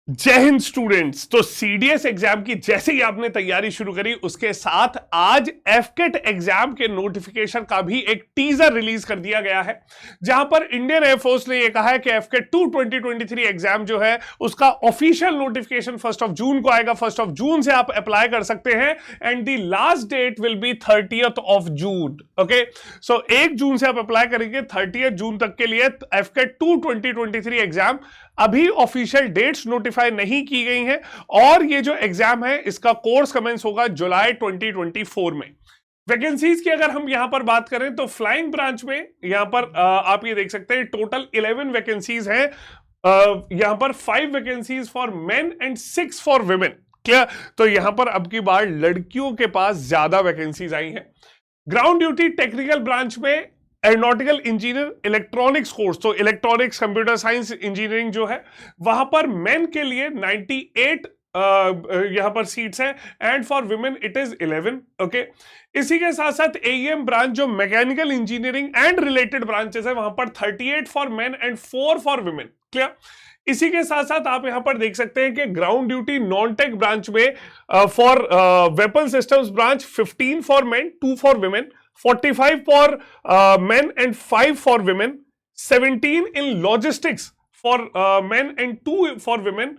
जय हिंद स्टूडेंट्स। तो CDS exam की जैसे ही आपने तैयारी शुरू करी उसके साथ आज एफकेट एग्जाम के नोटिफिकेशन का भी एक टीजर रिलीज कर दिया गया है, जहां पर इंडियन एयरफोर्स ने यह कहा है कि एफकेट 2 2023 एग्जाम जो है उसका ऑफिशियल नोटिफिकेशन 1 जून को आएगा। 1 जून से आप अप्लाई कर सकते हैं and the last date will be 30 June. Okay, so 1 जून से आप अप्लाई करेंगे, 30 जून तक के लिए एफकेट 2 2023 एग्जाम। अभी ऑफिशियल डेट्स नोटिफाई नहीं की गई हैं और ये जो एग्जाम है इसका कोर्स कमेंस होगा जुलाई 2024 में। वैकेंसीज की अगर हम यहां पर बात करें तो फ्लाइंग ब्रांच में यहां पर आप ये देख सकते हैं टोटल 11 वैकेंसीज हैं। यहां पर 5 vacancies for main and 6 for women. क्या तो यहां पर अब की बार लड़कियों के पास ज्यादा वैकेंसीज आई हैं। ग्राउंड ड्यूटी टेक्निकल ब्रांच में एरोनॉटिकल इंजीनियर इलेक्ट्रॉनिक्स कोर्स, तो इलेक्ट्रॉनिक्स कंप्यूटर साइंस इंजीनियरिंग जो है वहां पर मेन के लिए 98 यहां पर सीट्स हैं and for women it is 11। Okay, इसी के साथ साथ एईएम ब्रांच जो mechanical engineering and related branches है वहां पर 38 for main and 4 for women. Clear. इसी के साथ साथ आप यहां पर देख सकते हैं कि ground duty non tech branch में for weapon systems branch 15 for men 2 for women, 45 for men and 5 for women, 17 in logistics for men and 2 for women,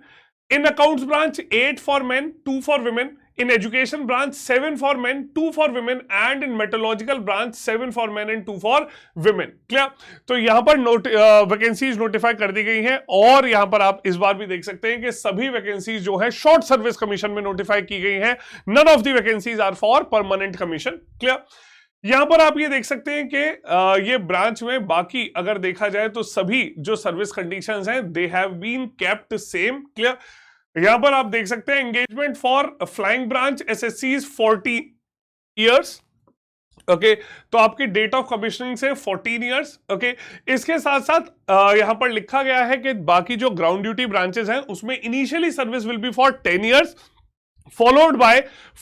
in accounts branch 8 for men 2 for women, in education branch 7 for men 2 for women and in meteorological branch 7 for men and 2 for women। Clear. तो यहां पर vacancies notify कर दी गई हैं और यहां पर आप इस बार भी देख सकते हैं कि सभी वैकेंसीज जो है शॉर्ट सर्विस कमीशन में नोटिफाई की गई हैं। None of the vacancies are for permanent commission. Clear. यहां पर आप ये देख सकते हैं कि ये ब्रांच में बाकी अगर देखा जाए तो सभी जो सर्विस कंडीशंस हैं they have been kept same. Clear. यहां पर आप देख सकते हैं engagement for flying branch SSC 40 years. Okay, तो आपकी डेट ऑफ कमीशनिंग से 14 इयर्स। ओके, इसके साथ साथ यहां पर लिखा गया है कि बाकी जो ग्राउंड ड्यूटी ब्रांचेस हैं उसमें initially service will be for 10 years followed by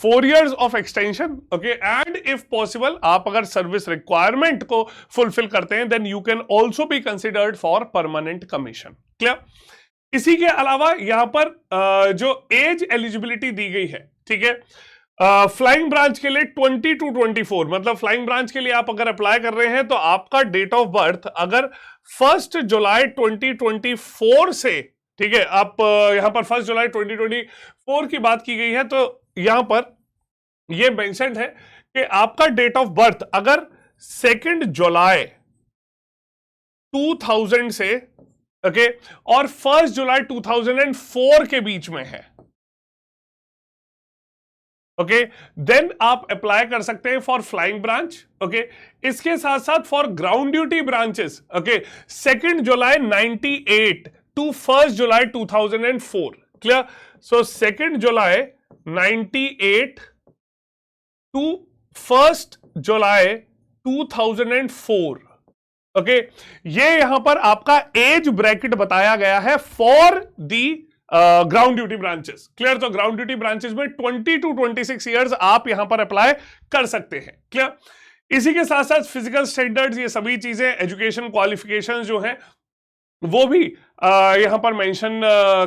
4 years of extension। okay, and if possible आप अगर सर्विस रिक्वायरमेंट को फुलफिल करते हैं then you can also be considered for permanent commission। Clear. इसी के अलावा यहां पर जो एज एलिजिबिलिटी दी गई है, ठीक है, फ्लाइंग ब्रांच के लिए 20 to 24, मतलब फ्लाइंग ब्रांच के लिए आप अगर अप्लाई कर रहे हैं तो आपका डेट ऑफ बर्थ अगर 1 जुलाई 2024 से, ठीक है, आप यहां पर 1 जुलाई 2024 की बात की गई है तो यहां पर यह मेंशन है कि आपका डेट ऑफ बर्थ अगर 2 जुलाई 2000 से, ओके, और 1 जुलाई 2004 के बीच में है, ओके, देन आप अप्लाई कर सकते हैं फॉर फ्लाइंग ब्रांच। ओके, इसके साथ साथ for ground duty branches, okay, 2 July 98 to 1 July 2004। Clear. So 2 July 98 to 1 July 2004। Okay, ये यहां पर आपका एज ब्रैकेट बताया गया है for the ground duty branches. Clear. तो ग्राउंड ड्यूटी ब्रांचेस में 20 to 26 इयर्स आप यहां पर अप्लाई कर सकते हैं। क्लियर। इसी के साथ साथ फिजिकल स्टैंडर्ड्स, ये सभी चीजें, एजुकेशन क्वालिफिकेशंस जो हैं वो भी यहां पर मेंशन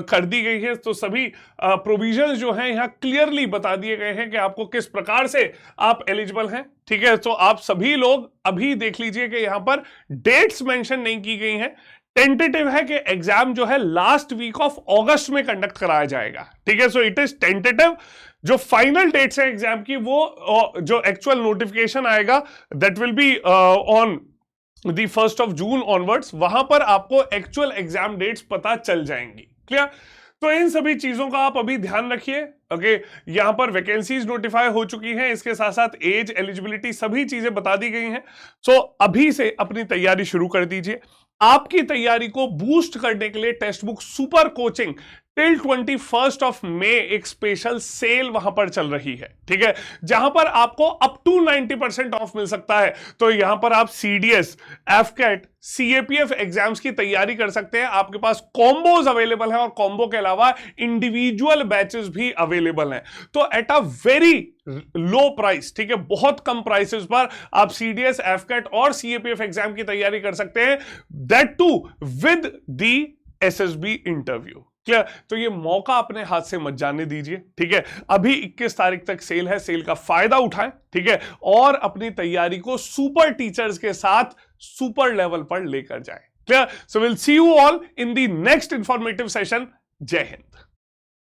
कर दी गई है। तो सभी प्रोविजंस जो हैं यहां क्लियरली बता दिए गए हैं कि आपको किस प्रकार से आप एलिजिबल हैं। ठीक है, तो आप सभी लोग अभी देख लीजिए कि यहां पर डेट्स मेंशन नहीं की गई हैं। टेंटेटिव है कि एग्जाम जो है लास्ट वीक ऑफ अगस्त में कंडक्ट कराया जाएगा। ठीक है, सो इट इज टेंटेटिव। जो फाइनल डेट्स है एग्जाम की वो जो एक्चुअल नोटिफिकेशन आएगा that will be on the 1 June onwards, वहां पर आपको एक्चुअल एग्जाम डेट्स पता चल जाएंगी। क्लियर। तो इन सभी चीजों का आप अभी ध्यान रखिए। ओके, यहां पर वैकेंसीज नोटिफाई हो चुकी हैं, इसके साथ साथ एज एलिजिबिलिटी सभी चीजें बता दी गई हैं। सो अभी से अपनी तैयारी शुरू कर दीजिए। आपकी तैयारी को बूस्ट करने के लिए text book super coaching till 21 मई एक स्पेशल सेल वहां पर चल रही है। ठीक है, जहां पर आपको अप टू 90% ऑफ मिल सकता है। तो यहां पर आप सीडीएस, एफकेट, सीएपीएफ एग्जाम्स की तैयारी कर सकते हैं। आपके पास कॉम्बोज अवेलेबल है और कॉम्बो के अलावा इंडिविजुअल बैचेस भी अवेलेबल हैं। तो at a very low price, ठीक है, बहुत कम प्राइसेस पर आप सीडीएस, एफकेट और सीएपीएफ एग्जाम की तैयारी कर सकते हैं, that too with the SSB interview. Clear? तो ये मौका अपने हाथ से मत जाने दीजिए, ठीक है? अभी 21 तारीख तक सेल है, सेल का फायदा उठाएं, ठीक है? और अपनी तैयारी को सुपर टीचर्स के साथ सुपर लेवल पर लेकर जाएं। Clear? So will see you all in the next informative session. जय हिंद।